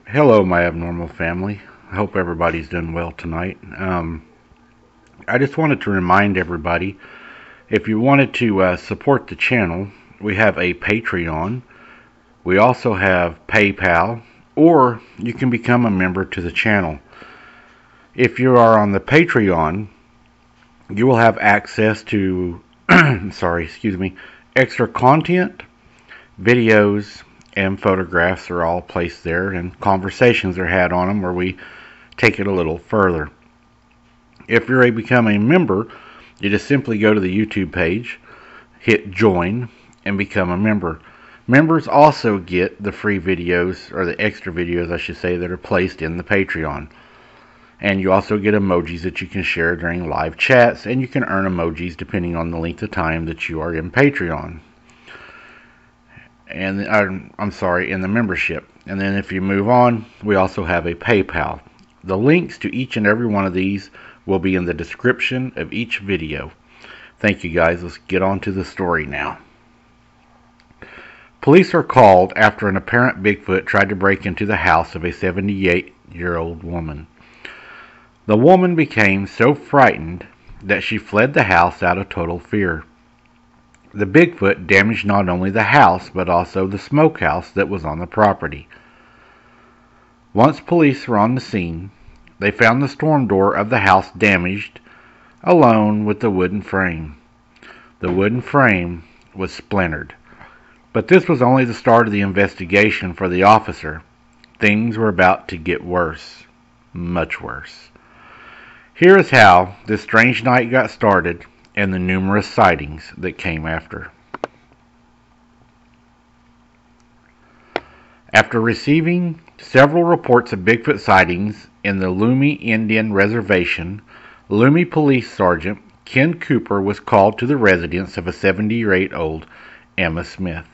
Hello, my abnormal family. I hope everybody's doing well tonight. I just wanted to remind everybody if you wanted to support the channel, we have a Patreon. We also have PayPal, or you can become a member to the channel. If you are on the Patreon, you will have access to, extra content, videos, and photographs are all placed there, and conversations are had on them where we take it a little further. If you're become a member, you just simply go to the YouTube page, hit join, and become a member. Members also get the free videos, or the extra videos I should say, that are placed in the Patreon. And you also get emojis that you can share during live chats, and you can earn emojis depending on the length of time that you are in Patreon. And in the membership. And then if you move on, we also have a PayPal. The links to each and every one of these will be in the description of each video. Thank you guys. Let's get on to the story now. Police are called after an apparent Bigfoot tried to break into the house of a 78-year-old woman. The woman became so frightened that she fled the house out of total fear. The Bigfoot damaged not only the house, but also the smokehouse that was on the property. Once police were on the scene, they found the storm door of the house damaged, along with the wooden frame. The wooden frame was splintered. But this was only the start of the investigation for the officer. Things were about to get worse. Much worse. Here is how this strange night got started, and the numerous sightings that came after. After receiving several reports of Bigfoot sightings in the Lummi Indian Reservation, Lummi Police Sergeant Ken Cooper was called to the residence of a 78-year-old Emma Smith.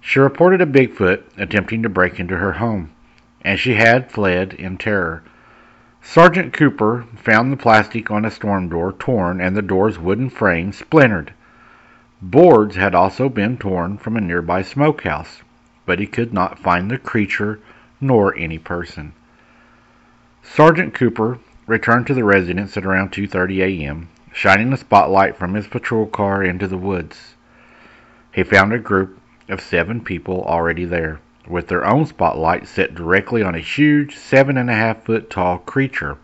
She reported a Bigfoot attempting to break into her home, and she had fled in terror. Sergeant Cooper found the plastic on a storm door torn and the door's wooden frame splintered. Boards had also been torn from a nearby smokehouse, but he could not find the creature nor any person. Sergeant Cooper returned to the residence at around 2:30 a.m., shining a spotlight from his patrol car into the woods. He found a group of 7 people already there, with their own spotlight set directly on a huge 7.5-foot tall creature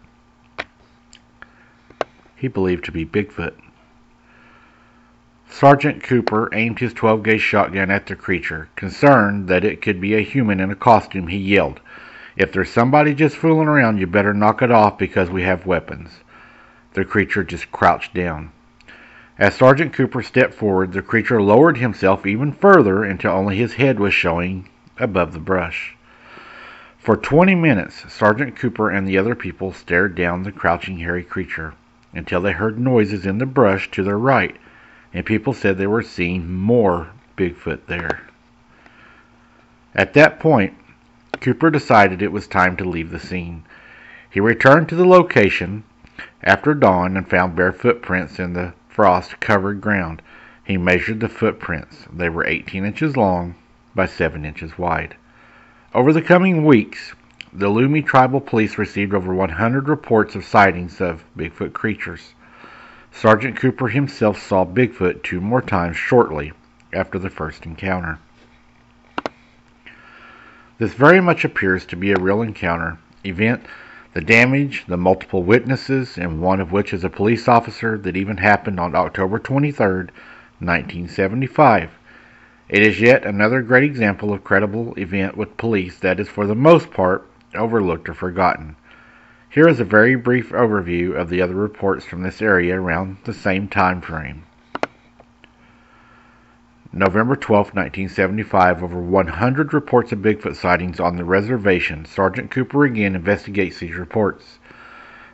he believed to be Bigfoot. Sergeant Cooper aimed his 12-gauge shotgun at the creature. Concerned that it could be a human in a costume, he yelled, "If there's somebody just fooling around, you better knock it off because we have weapons." The creature just crouched down. As Sergeant Cooper stepped forward, the creature lowered himself even further until only his head was showing above the brush. For 20 minutes, Sergeant Cooper and the other people stared down the crouching hairy creature until they heard noises in the brush to their right, and people said they were seeing more Bigfoot there. At that point, Cooper decided it was time to leave the scene. He returned to the location after dawn and found bare footprints in the frost-covered ground. He measured the footprints. They were 18 inches long by 7 inches wide. Over the coming weeks, the Lummi Tribal Police received over 100 reports of sightings of Bigfoot creatures. Sergeant Cooper himself saw Bigfoot 2 more times shortly after the first encounter. This very much appears to be a real encounter event. The damage, the multiple witnesses, and one of which is a police officer, that even happened on October 23, 1975. It is yet another great example of credible event with police that is for the most part overlooked or forgotten. Here is a very brief overview of the other reports from this area around the same time frame. November 12, 1975, over 100 reports of Bigfoot sightings on the reservation. Sergeant Cooper again investigates these reports.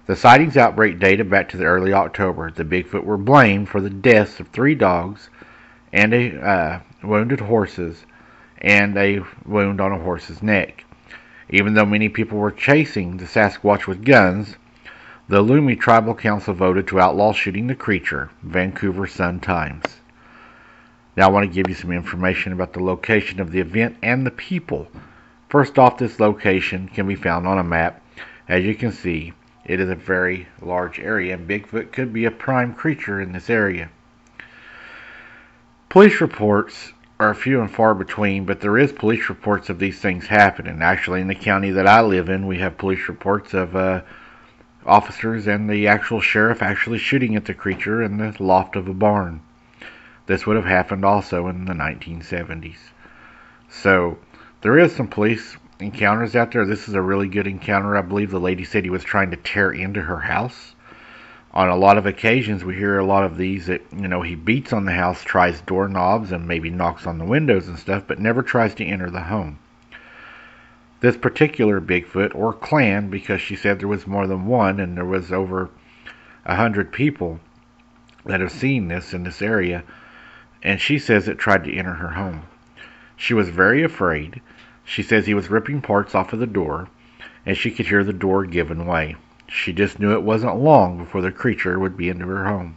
The sightings outbreak dated back to the early October. The Bigfoot were blamed for the deaths of 3 dogs and wounded horses and a wound on a horse's neck. Even though many people were chasing the Sasquatch with guns, the Lummi Tribal Council voted to outlaw shooting the creature. Vancouver Sun-Times. Now I want to give you some information about the location of the event and the people First off, this location can be found on a map. As you can see, it is a very large area, and Bigfoot could be a prime creature in this area. Police reports are few and far between, but there is police reports of these things happening. Actually, in the county that I live in, we have police reports of officers and the actual sheriff actually shooting at the creature in the loft of a barn. This would have happened also in the 1970s. So there is some police encounters out there. This is a really good encounter. I believe the lady said he was trying to tear into her house. On a lot of occasions, we hear a lot of these that, he beats on the house, tries doorknobs, and maybe knocks on the windows and stuff, but never tries to enter the home. This particular Bigfoot, or clan, because she said there was more than one, and there was over 100 people that have seen this in this area, and she says it tried to enter her home. She was very afraid. She says he was ripping parts off of the door, and she could hear the door giving way. She just knew it wasn't long before the creature would be into her home.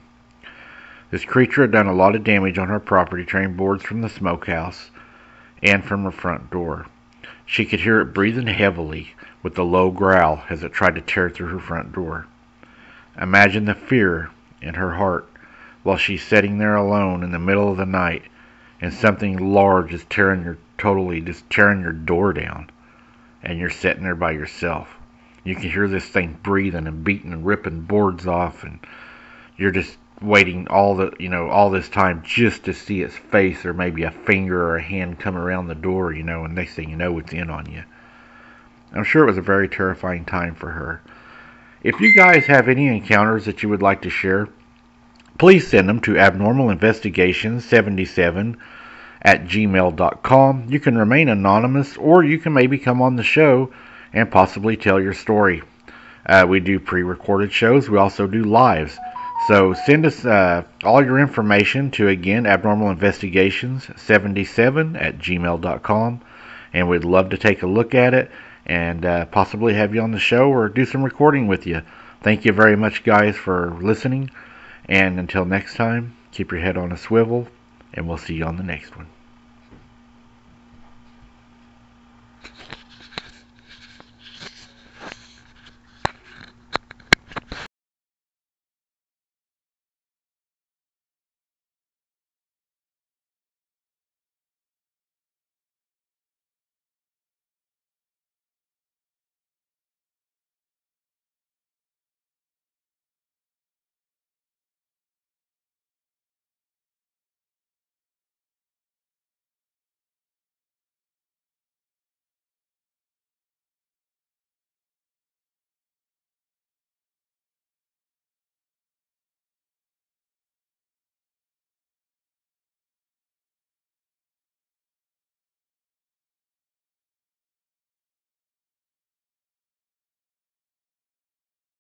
This creature had done a lot of damage on her property, tearing boards from the smokehouse and from her front door. She could hear it breathing heavily with a low growl as it tried to tear through her front door. Imagine the fear in her heart while she's sitting there alone in the middle of the night and something large is tearing your door down, and you're sitting there by yourself. You can hear this thing breathing and beating and ripping boards off, and you're just waiting all this time just to see its face or maybe a finger or a hand come around the door, and next thing you know, it's in on you. I'm sure it was a very terrifying time for her. If you guys have any encounters that you would like to share, please send them to abnormalinvestigations77@gmail.com. You can remain anonymous, or you can maybe come on the show and possibly tell your story. We do pre-recorded shows. We also do lives. So send us all your information to, again, abnormalinvestigations77@gmail.com, and we'd love to take a look at it and possibly have you on the show or do some recording with you. Thank you very much, guys, for listening. And until next time, keep your head on a swivel, and we'll see you on the next one.